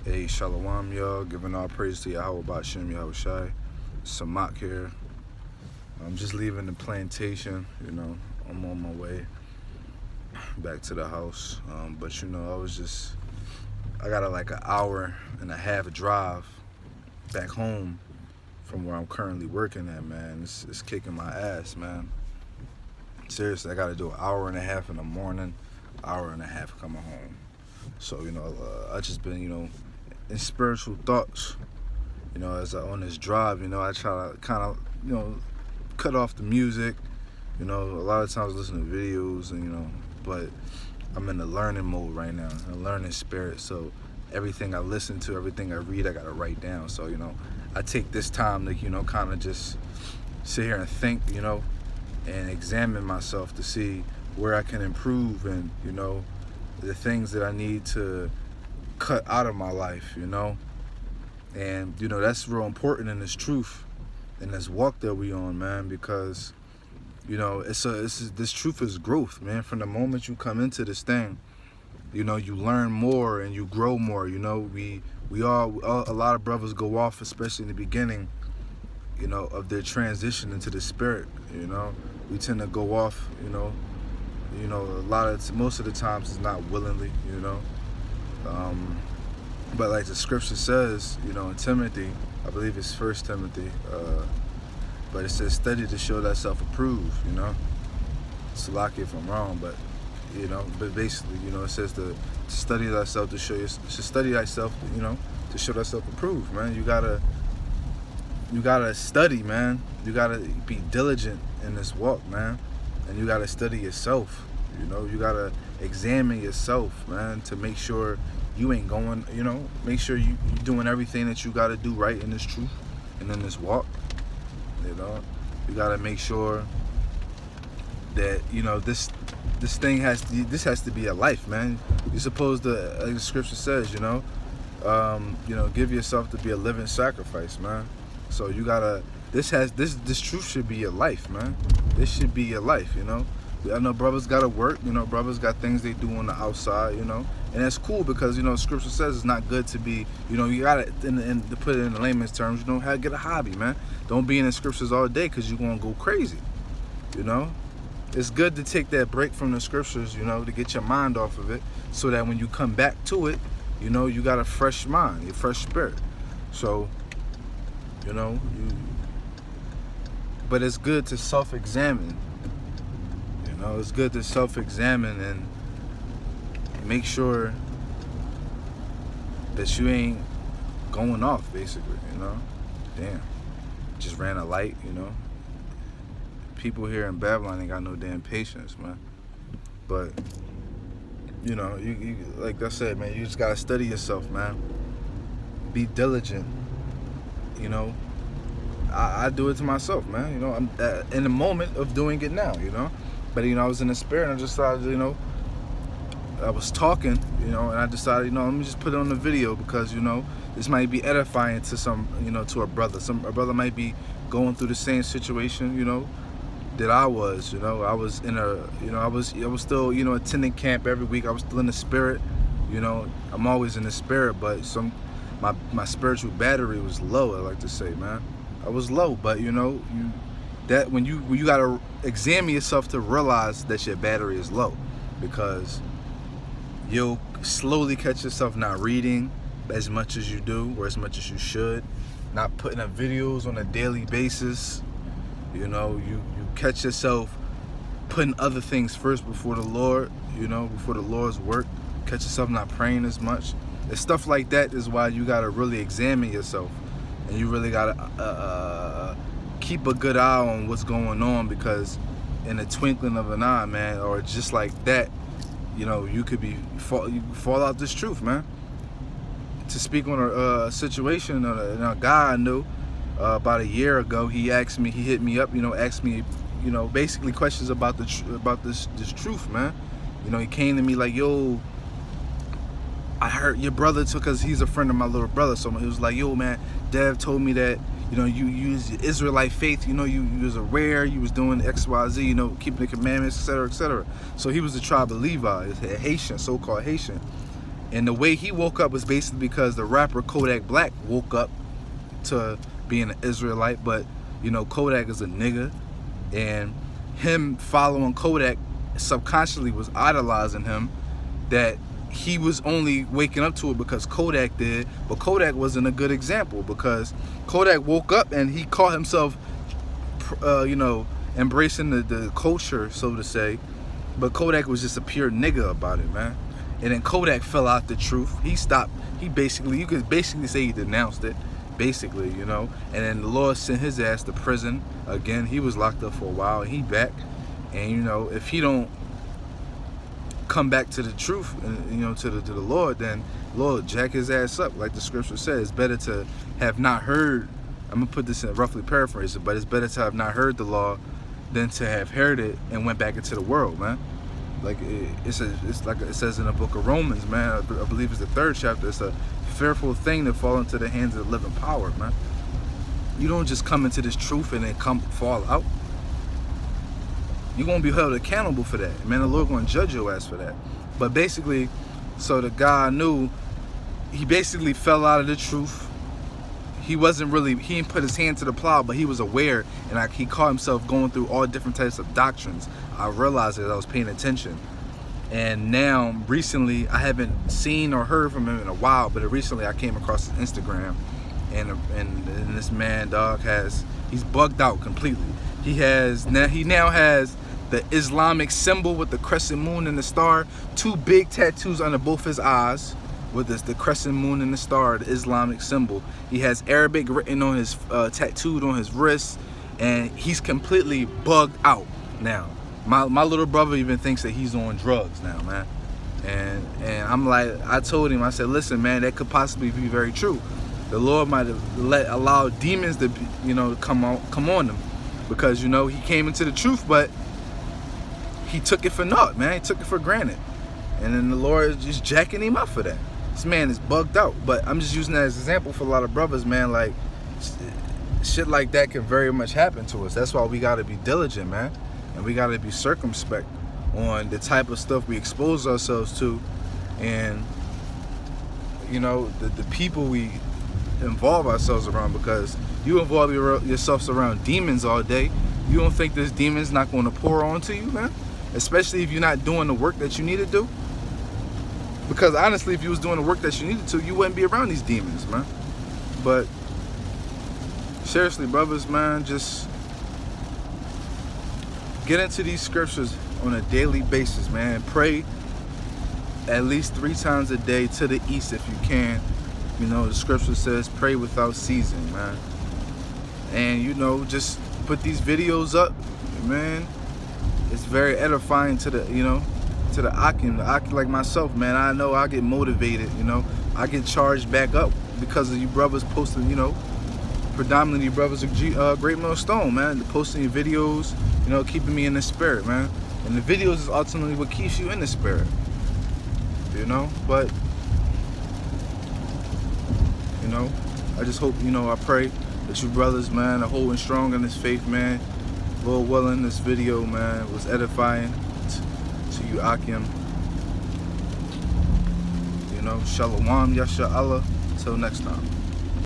Hey, Shalom, y'all. Giving all praise to Yahweh Ba'Shem Yahweh Shai. Samak here. I'm just leaving the plantation, I'm on my way back to the house. But I got like an hour and a half drive back home from where I'm currently working at, man. It's kicking my ass, man. Seriously, I got to do an hour and a half in the morning, hour and a half coming home. So, I just been, in spiritual thoughts, as I on this drive, I try to kind of, cut off the music, a lot of times listen to videos and, but I'm in the learning mode right now, a learning spirit. So everything I listen to, everything I read, I got to write down. So, I take this time to, kind of just sit here and think, and examine myself to see where I can improve and, the things that I need to cut out of my life, and that's real important in this truth, in this walk that we on, man, because this truth is growth, man. From the moment you come into this thing, you learn more and you grow more. We all a lot of brothers go off, especially in the beginning, of their transition into the spirit. We tend to go off, most of the times it's not willingly, but like the scripture says, in Timothy, I believe it's 1 Timothy, but it says study to show thyself approved, Salaki if I'm wrong, but basically, it says to study thyself to study thyself, to show thyself approved, man. You gotta study, man. You gotta be diligent in this walk, man, and you gotta study yourself. You gotta examine yourself, man, to make sure you ain't going, make sure you're doing everything that you gotta do right in this truth and in this walk. You gotta make sure that this thing has to be a life, man. You're supposed to, like the scripture says, give yourself to be a living sacrifice, man. So you gotta, this truth should be your life, man. This should be your life, I know brothers gotta work, brothers got things they do on the outside, and that's cool because, scripture says it's not good to be, you gotta, and to put it in the layman's terms, how to get a hobby, man. Don't be in the scriptures all day because you're gonna go crazy, It's good to take that break from the scriptures, to get your mind off of it, so that when you come back to it, you got a fresh mind, a fresh spirit. So, but it's good to self-examine. It's good to self-examine and make sure that you ain't going off, basically, Damn. Just ran a light, People here in Babylon ain't got no damn patience, man. But, you like I said, man, you just gotta study yourself, man. Be diligent, I do it to myself, man. I'm in the moment of doing it now, But, I was in the spirit and I just decided, I was talking, and I decided, let me just put it on the video because, this might be edifying to some, to a brother. A brother might be going through the same situation, that I was, I was in I was still, attending camp every week. I was still in the spirit, I'm always in the spirit, but my spiritual battery was low, I like to say, man. I was low, but that when you gotta examine yourself to realize that your battery is low, because you'll slowly catch yourself not reading as much as you do or as much as you should, not putting up videos on a daily basis. You catch yourself putting other things first before the Lord, before the Lord's work. Catch yourself not praying as much. And stuff like that is why you gotta really examine yourself, and you really gotta keep a good eye on what's going on, because in the twinkling of an eye, man, or just like that, you could fall out this truth, man. To speak on a situation, a guy I knew about a year ago, he hit me up, asked me, basically questions about this truth, man. He came to me like, yo, I heard your brother took, because he's a friend of my little brother, so he was like, yo, man, Dev told me that, you use Israelite faith, you was aware, you was doing XYZ, keeping the commandments, etc., etc. So he was the tribe of Levi, a Haitian, so-called Haitian. And the way he woke up was basically because the rapper Kodak Black woke up to being an Israelite. But, you know, Kodak is a nigga. And him following Kodak subconsciously was idolizing him, that he was only waking up to it because Kodak did. But Kodak wasn't a good example, because Kodak woke up and he caught himself, you know, embracing the culture, so to say. But Kodak was just a pure nigga about it, man. And then Kodak fell out the truth. He stopped. He basically, you could basically say he denounced it, basically, you know. And then the Lord sent his ass to prison again. He was locked up for a while, and he back. And, you know, if he don't come back to the truth, and, you know, to the Lord, then Lord jack his ass up. Like the scripture says, it's better to have not heard. I'm gonna put this in roughly paraphrasing, but it's better to have not heard the law than to have heard it and went back into the world, man. Like it's like it says in the book of Romans, man. I believe it's the 3rd chapter. It's a fearful thing to fall into the hands of the living power, man. You don't just come into this truth and then fall out. You're gonna be held accountable for that, man. The Lord gonna judge your ass for that. But basically, so the guy knew, he basically fell out of the truth. He didn't put his hand to the plow, but he was aware, and like he caught himself going through all different types of doctrines. I realized that I was paying attention. And now, recently, I haven't seen or heard from him in a while, but recently I came across his Instagram, and this man, dog, he's bugged out completely. He now has the Islamic symbol with the crescent moon and the star, 2 big tattoos under both his eyes, with the crescent moon and the star, the Islamic symbol. He has Arabic written on his, tattooed on his wrist, and he's completely bugged out now. My little brother even thinks that he's on drugs now, man. And I'm like, I told him, I said, listen, man, that could possibly be very true. The Lord might have allowed demons to, you know, come on him, because, you know, he came into the truth, but he took it for naught, man. He took it for granted. And then the Lord is just jacking him up for that. This man is bugged out. But I'm just using that as an example for a lot of brothers, man. Like, shit like that can very much happen to us. That's why we got to be diligent, man. And we got to be circumspect on the type of stuff we expose ourselves to. And, you know, the people we involve ourselves around, because you involve yourselves around demons all day. You don't think this demon's not going to pour onto you, man? Especially if you're not doing the work that you need to do. Because honestly, if you was doing the work that you needed to, you wouldn't be around these demons, man. But seriously, brothers, man, just get into these scriptures on a daily basis, man. Pray at least 3 times a day to the east if you can. You know, the scripture says pray without ceasing, man. And, you know, just put these videos up, man. It's very edifying to the, you know, to the Akim like myself, man. I know I get motivated, you know. I get charged back up because of you brothers posting, you know, predominantly you brothers of Great Millstone, man. Posting your videos, you know, keeping me in the spirit, man. And the videos is ultimately what keeps you in the spirit, you know. But, you know, I just hope, you know, I pray that you brothers, man, are holding strong in this faith, man. Lord willing, this video, man, was edifying to you, Akim. You know, Shalom, Yasha Allah. Till next time.